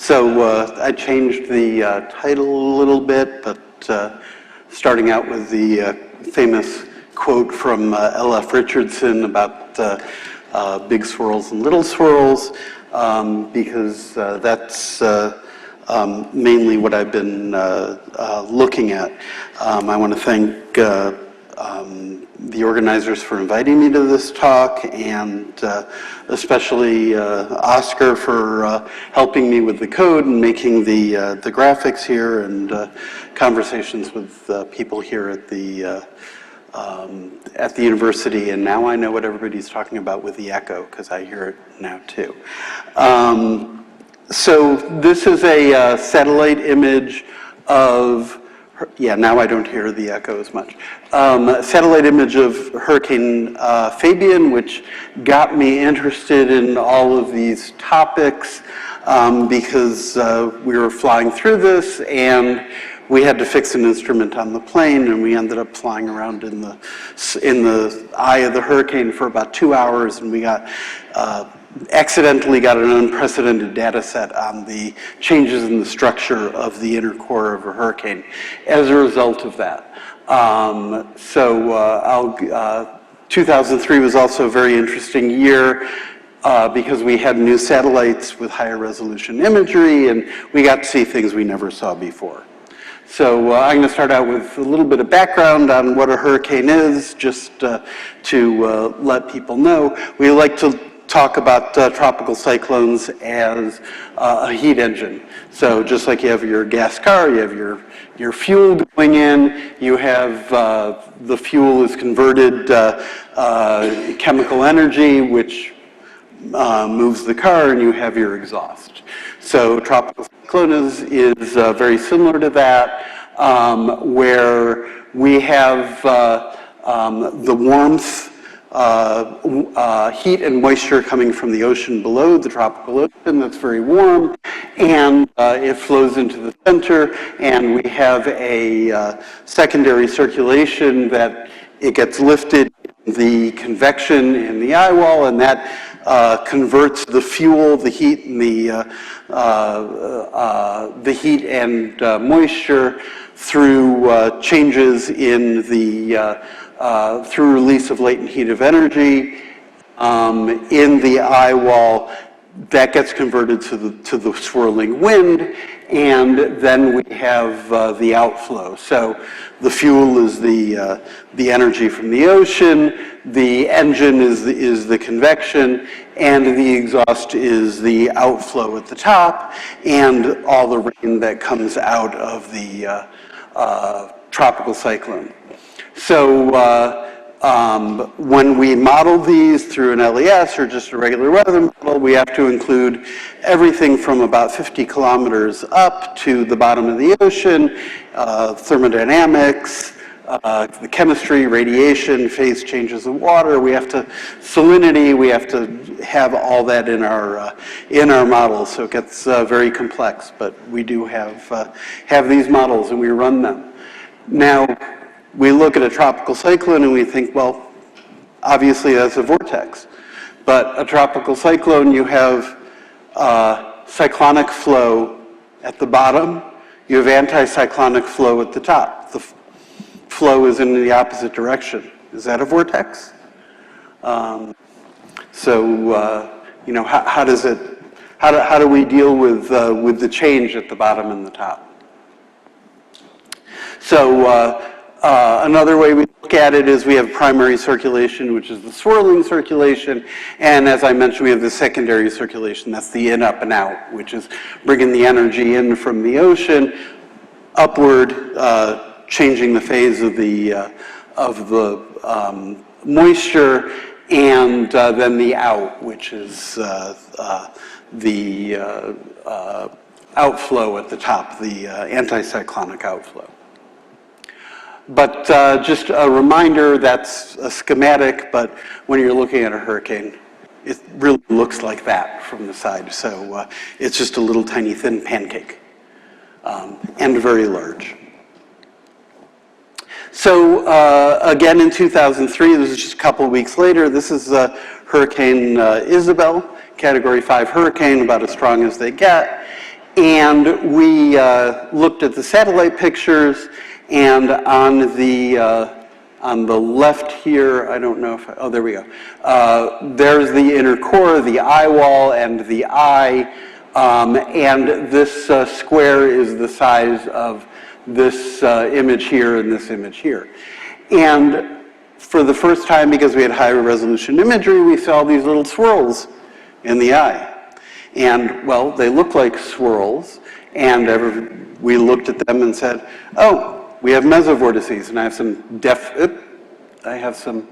So I changed the title a little bit, but starting out with the famous quote from L.F. Richardson about big swirls and little swirls, because that's mainly what I've been looking at. I want to thank the organizers for inviting me to this talk, and especially Oscar for helping me with the code and making the graphics here, and conversations with people here at the university. And now I know what everybody's talking about with the echo, because I hear it now too. So this is a satellite image of, yeah, now I don't hear the echo as much. Satellite image of Hurricane Fabian, which got me interested in all of these topics, because we were flying through this and we had to fix an instrument on the plane, and we ended up flying around in the eye of the hurricane for about 2 hours, and we got accidentally got an unprecedented data set on the changes in the structure of the inner core of a hurricane as a result of that. 2003 was also a very interesting year because we had new satellites with higher resolution imagery, and we got to see things we never saw before. So I'm going to start out with a little bit of background on what a hurricane is, just to let people know. We like to talk about tropical cyclones as a heat engine. So just like you have your gas car, you have your fuel going in, you have the fuel is converted chemical energy, which moves the car, and you have your exhaust. So tropical cyclone is very similar to that, where we have the warmth, heat and moisture coming from the ocean below, the tropical ocean that's very warm, and it flows into the center, and we have a secondary circulation that it gets lifted in the convection in the eye wall, and that converts the fuel, the heat, and the heat and moisture through changes in the through release of latent heat of energy in the eye wall. That gets converted to the swirling wind, and then we have the outflow. So the fuel is the energy from the ocean, the engine is the convection, and the exhaust is the outflow at the top, and all the rain that comes out of the tropical cyclone. So when we model these through an LES or just a regular weather model, we have to include everything from about 50 kilometers up to the bottom of the ocean, thermodynamics, the chemistry, radiation, phase changes of water. We have to, salinity, we have to have all that in our model. So it gets very complex, but we do have these models, and we run them. Now, we look at a tropical cyclone and we think, well, obviously that's a vortex. But a tropical cyclone, you have cyclonic flow at the bottom, you have anticyclonic flow at the top. The flow is in the opposite direction. Is that a vortex? You know, how do we deal with the change at the bottom and the top? So another way we look at it is we have primary circulation, which is the swirling circulation, and as I mentioned, we have the secondary circulation. That's the in, up, and out, which is bringing the energy in from the ocean upward, changing the phase of the moisture, and then the out, which is the outflow at the top, the anticyclonic outflow. But just a reminder, that's a schematic, but when you're looking at a hurricane, it really looks like that from the side. So it's just a little tiny thin pancake, and very large. So again, in 2003, this is just a couple of weeks later, this is Hurricane Isabel, Category 5 hurricane, about as strong as they get. And we looked at the satellite pictures, and on the left here, I don't know if, oh, there we go. There's the inner core, the eye wall, and the eye. And this square is the size of this image here and this image here. And for the first time, because we had higher resolution imagery, we saw these little swirls in the eye. And, well, they look like swirls, and we looked at them and said, oh, we have mesovortices, and I have some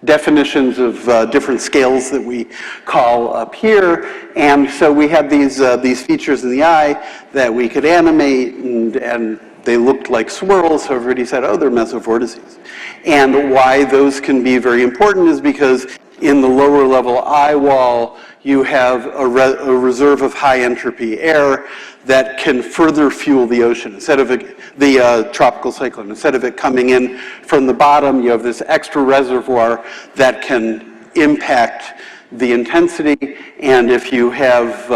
definitions of different scales that we call up here. And so we had these features in the eye that we could animate, and they looked like swirls, so everybody said, oh, they're mesovortices. And why those can be very important is because in the lower level eye wall, you have a reserve of high entropy air that can further fuel the ocean. Instead of the tropical cyclone, instead of it coming in from the bottom, you have this extra reservoir that can impact the intensity. And if you have,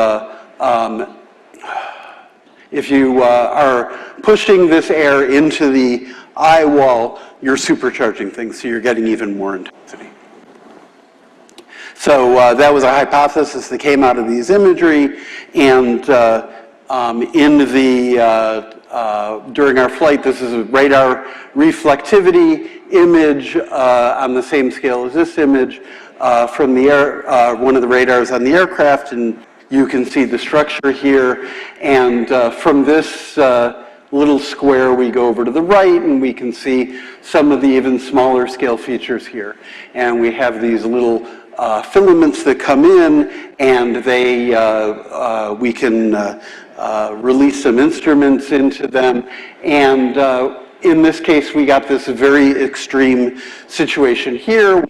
if you are pushing this air into the eye wall, you're supercharging things, so you're getting even more intensity. So that was a hypothesis that came out of these imagery, and during our flight, this is a radar reflectivity image on the same scale as this image from the air, one of the radars on the aircraft, and you can see the structure here. And from this little square, we go over to the right, and we can see some of the even smaller scale features here. And we have these little filaments that come in, and we can release some instruments into them. And in this case, we got this very extreme situation here.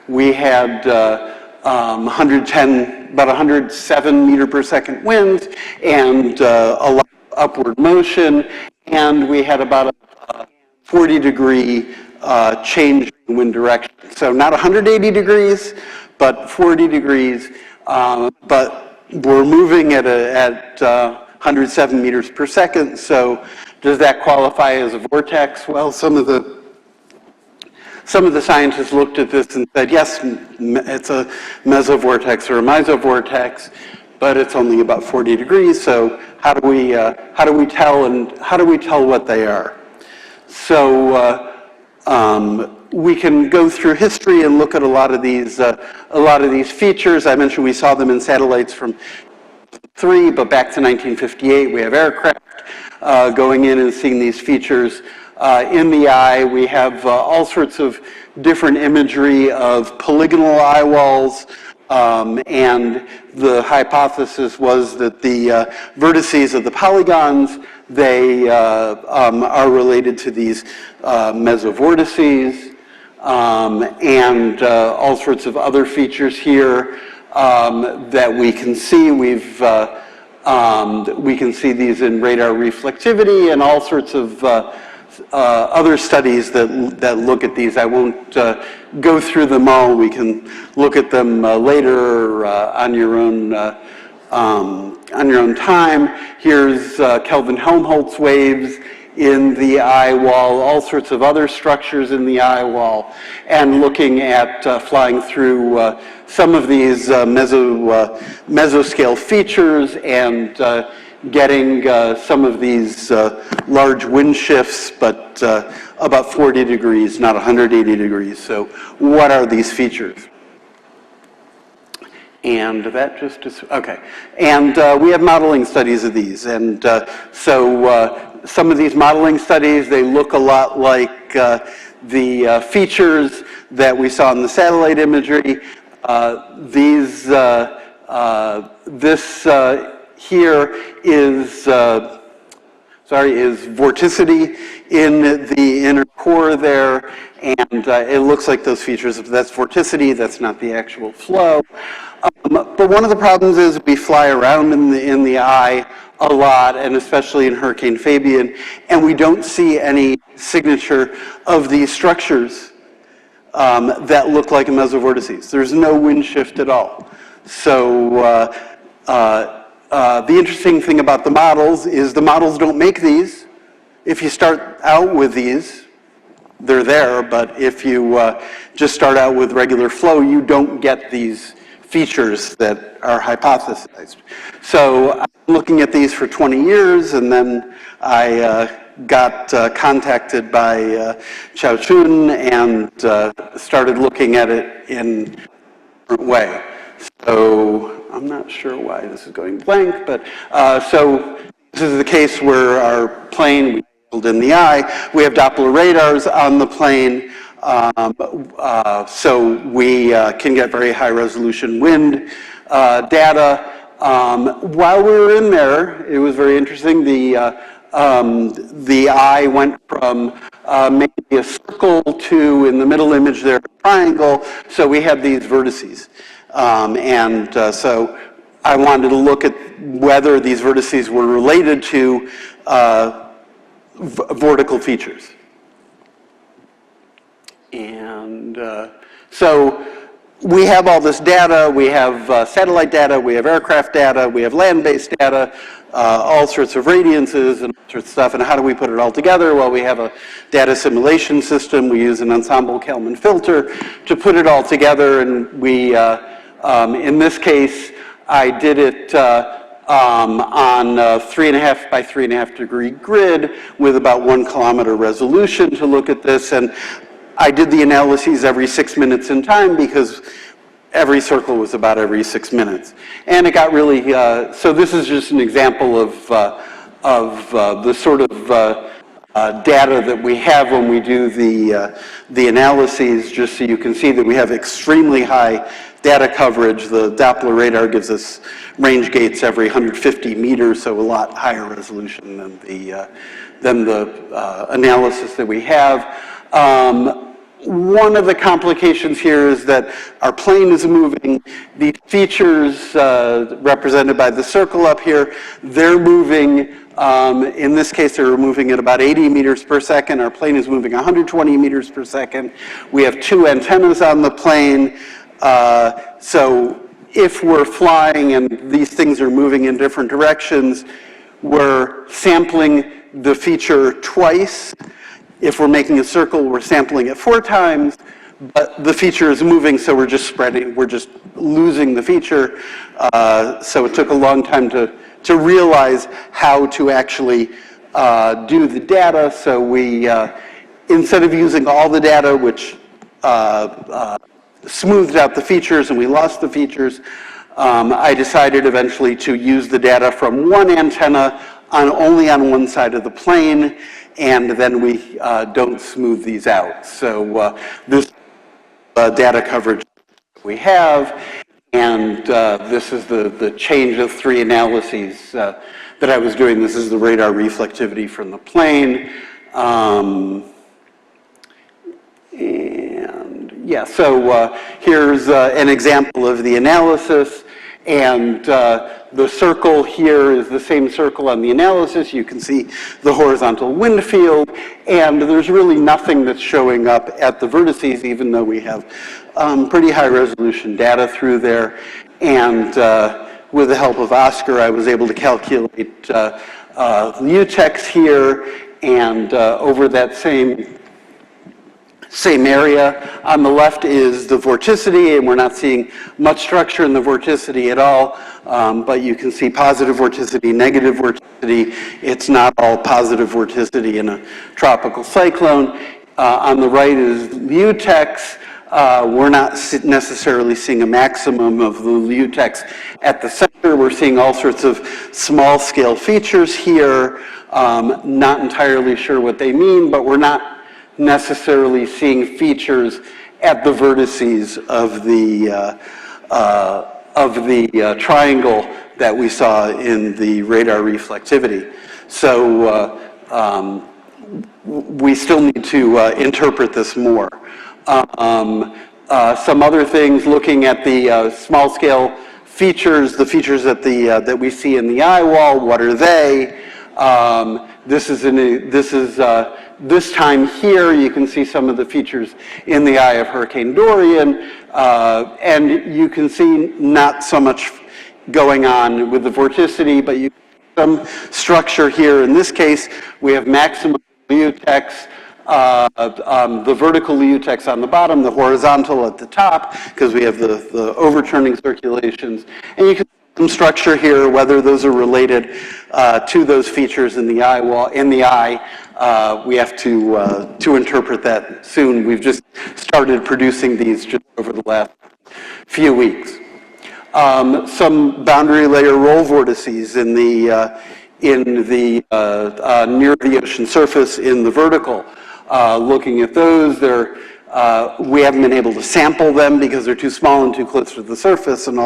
We had about 107 meter per second winds and a lot of upward motion, and we had about a 40-degree change in wind direction. So not 180 degrees, but 40 degrees, but we're moving at 107 meters per second, so does that qualify as a vortex? Well, some of the scientists looked at this and said, yes, it's a mesovortex or a mesovortex, but it's only about 40 degrees, so how do we tell, and how do we tell what they are? So we can go through history and look at a lot of these features. I mentioned we saw them in satellites from 3, but back to 1958, we have aircraft going in and seeing these features in the eye. We have all sorts of different imagery of polygonal eye walls, and the hypothesis was that the vertices of the polygons, they are related to these mesovortices, and all sorts of other features here that we can see. We can see these in radar reflectivity and all sorts of other studies that look at these. I won't go through them all. We can look at them later on your own time. Here's Kelvin-Helmholtz waves in the eye wall, all sorts of other structures in the eye wall, and looking at flying through some of these mesoscale features and getting some of these large wind shifts, but about 40 degrees, not 180 degrees. So what are these features? And that just is, okay. And we have modeling studies of these. And so some of these modeling studies, they look a lot like the features that we saw in the satellite imagery. This here is vorticity in the inner core there, and it looks like those features. That's vorticity. That's not the actual flow. But one of the problems is we fly around in the eye a lot, and especially in Hurricane Fabian, and we don't see any signature of these structures that look like mesovortices. There's no wind shift at all. So The interesting thing about the models is the models don't make these. If you start out with these, they're there, but if you just start out with regular flow, you don't get these features that are hypothesized. So I'm looking at these for 20 years, and then I got contacted by Chao Chun and started looking at it in a different way. So I'm not sure why this is going blank, but so this is the case where our plane, we build in the eye, we have Doppler radars on the plane, so we can get very high resolution wind data. While we were in there, it was very interesting. The eye went from maybe a circle to, in the middle image there, a triangle. So we had these vertices. So I wanted to look at whether these vertices were related to vortical features. And so we have all this data. We have satellite data, we have aircraft data, we have land-based data, all sorts of radiances and all sorts of stuff. And how do we put it all together? Well, we have a data assimilation system. We use an ensemble Kalman filter to put it all together. And we, in this case, I did it on a 3.5 by 3.5 degree grid with about 1 kilometer resolution to look at this. And I did the analyses every 6 minutes in time because every circle was about every 6 minutes. And it got really, so this is just an example of the sort of data that we have when we do the analyses, just so you can see that we have extremely high data coverage. The Doppler radar gives us range gates every 150 meters, so a lot higher resolution than the analysis that we have. One of the complications here is that our plane is moving. These features represented by the circle up here, they're moving. In this case, they're moving at about 80 meters per second. Our plane is moving 120 meters per second. We have 2 antennas on the plane. So if we're flying and these things are moving in different directions, we're sampling the feature twice. If we're making a circle, we're sampling it 4 times, but the feature is moving, so we're just spreading, we're just losing the feature. So it took a long time to realize how to actually do the data. So we, instead of using all the data, which smoothed out the features and we lost the features, I decided eventually to use the data from 1 antenna only on one side of the plane, and then we don't smooth these out. So this data coverage we have, and this is the change of 3 analyses that I was doing. This is the radar reflectivity from the plane. And yeah, so here's an example of the analysis. And the circle here is the same circle on the analysis. You can see the horizontal wind field, and there's really nothing that's showing up at the vertices, even though we have pretty high resolution data through there. And with the help of Oscar, I was able to calculate Utex here, and over that same area. On the left is the vorticity, and we're not seeing much structure in the vorticity at all, but you can see positive vorticity, negative vorticity. It's not all positive vorticity in a tropical cyclone. On the right is Utex. We're not necessarily seeing a maximum of the Utex at the center. We're seeing all sorts of small scale features here. Not entirely sure what they mean, but we're not necessarily seeing features at the vertices of the triangle that we saw in the radar reflectivity. So we still need to interpret this more. Some other things, looking at the small scale features, the features that we see in the eye wall, what are they? This time here, you can see some of the features in the eye of Hurricane Dorian, and you can see not so much going on with the vorticity, but you some structure here. In this case, we have maximum liutex, the vertical liutex on the bottom, the horizontal at the top, because we have the overturning circulations. And you can see some structure here, whether those are related to those features in the eye wall. In the eye, we have to interpret that soon. We've just started producing these just over the last few weeks. Some boundary layer roll vortices in the near the ocean surface in the vertical. Looking at those, we haven't been able to sample them because they're too small and too close to the surface, and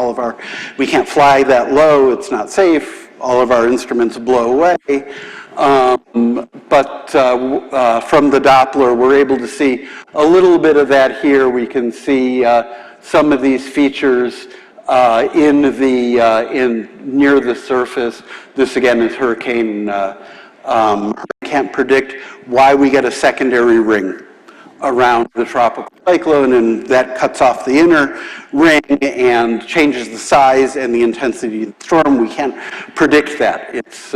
we can't fly that low. It's not safe. All of our instruments blow away. But from the Doppler, we're able to see a little bit of that here. We can see some of these features near the surface. This again is hurricane. Can't predict why we get a secondary ring around the tropical cyclone, and that cuts off the inner ring and changes the size and the intensity of the storm. We can't predict that. It's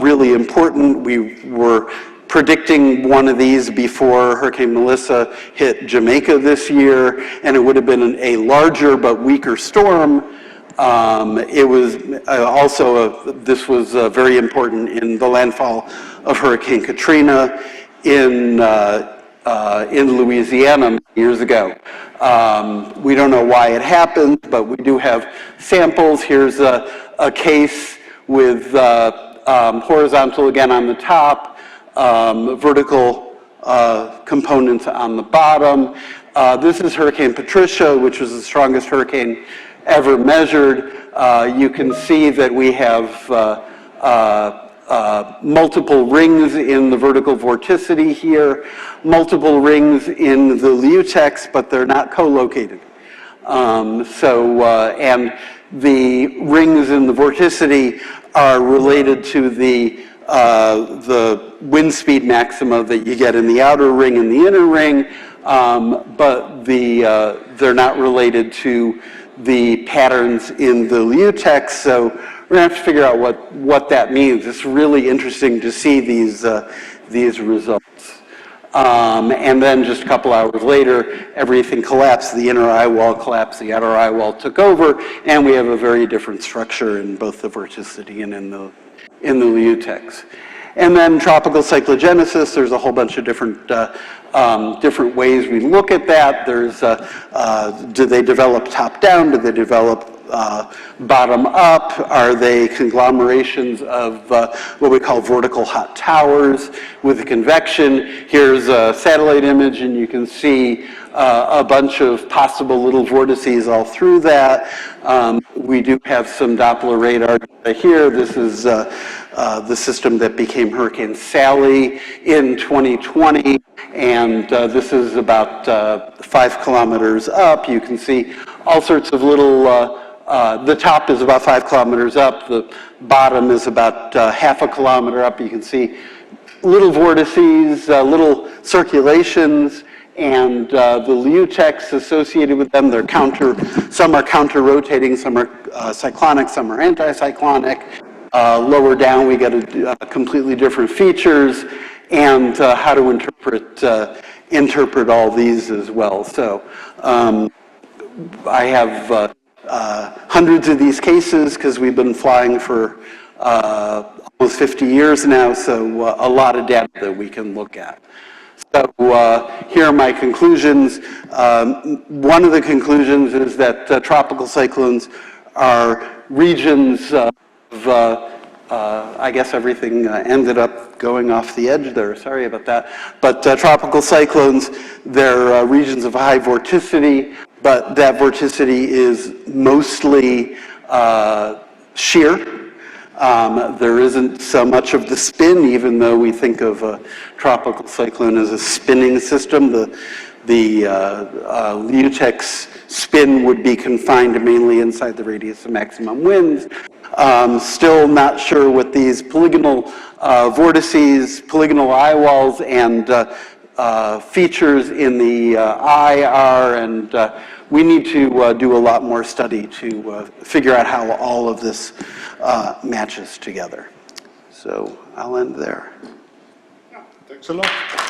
really important. We were predicting one of these before Hurricane Melissa hit Jamaica this year, and it would have been a larger but weaker storm. It was this was very important in the landfall of Hurricane Katrina in Louisiana years ago. We don't know why it happened, but we do have samples. Here's a case with horizontal again on the top, vertical components on the bottom. This is Hurricane Patricia, which was the strongest hurricane ever measured. You can see that we have multiple rings in the vertical vorticity here, multiple rings in the liutex, but they're not co-located. And the rings in the vorticity are related to the wind speed maxima that you get in the outer ring and the inner ring, but they're not related to the patterns in the liutex. So we're going to have to figure out what that means. It's really interesting to see these results. And then just a couple hours later, everything collapsed. The inner eye wall collapsed, the outer eye wall took over, and we have a very different structure in both the vorticity and in the liutex. And then tropical cyclogenesis, there's a whole bunch of different ways we look at that. There's, do they develop top down? Do they develop bottom up? Are they conglomerations of what we call vertical hot towers with convection? Here's a satellite image, and you can see a bunch of possible little vortices all through that. We do have some Doppler radar here. This is the system that became Hurricane Sally in 2020, and this is about 5 kilometers up. You can see all sorts of little, the top is about 5 kilometers up, the bottom is about half a kilometer up. You can see little vortices, little circulations, and the liutex associated with them. Some are counter-rotating, some are cyclonic, some are anticyclonic. Lower down, we get completely different features, and how to interpret all these as well. So I have hundreds of these cases because we've been flying for almost 50 years now, so a lot of data that we can look at. So here are my conclusions. One of the conclusions is that tropical cyclones are regions of, I guess everything ended up going off the edge there, sorry about that. But tropical cyclones, they're regions of high vorticity, but that vorticity is mostly shear. There isn't so much of the spin, even though we think of a tropical cyclone as a spinning system. The liutex spin would be confined mainly inside the radius of maximum winds. Still not sure what these polygonal vortices, polygonal eye walls, and features in the eye are, and we need to do a lot more study to figure out how all of this matches together. So I'll end there. Thanks a lot.